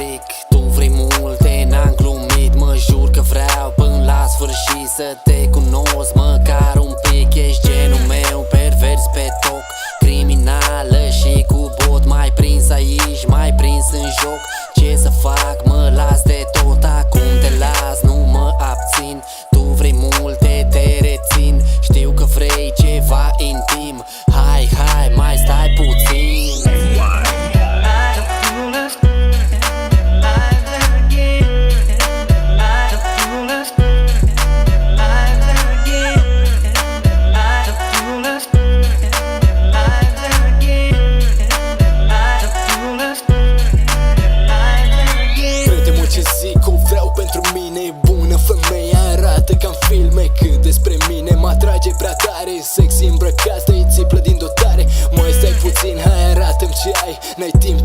explic. Tu vrei multe, n-am glumit. Mă jur că vreau până la sfârșit să te cunosc măcar un pic. Ești genul meu pervers pe toc, criminală și cu bot. Mai prins aici, mai prins în joc. Ce să fac, mă las de tot. Acum te las, nu mă abțin. Tu vrei multe, te rețin. Știu că vrei ceva intim. Hai, hai, mai stai puțin. Sexy îmbrăcată, îi țiplă din dotare. Mai stai puțin, hai arată-mi ce ai. N-ai timp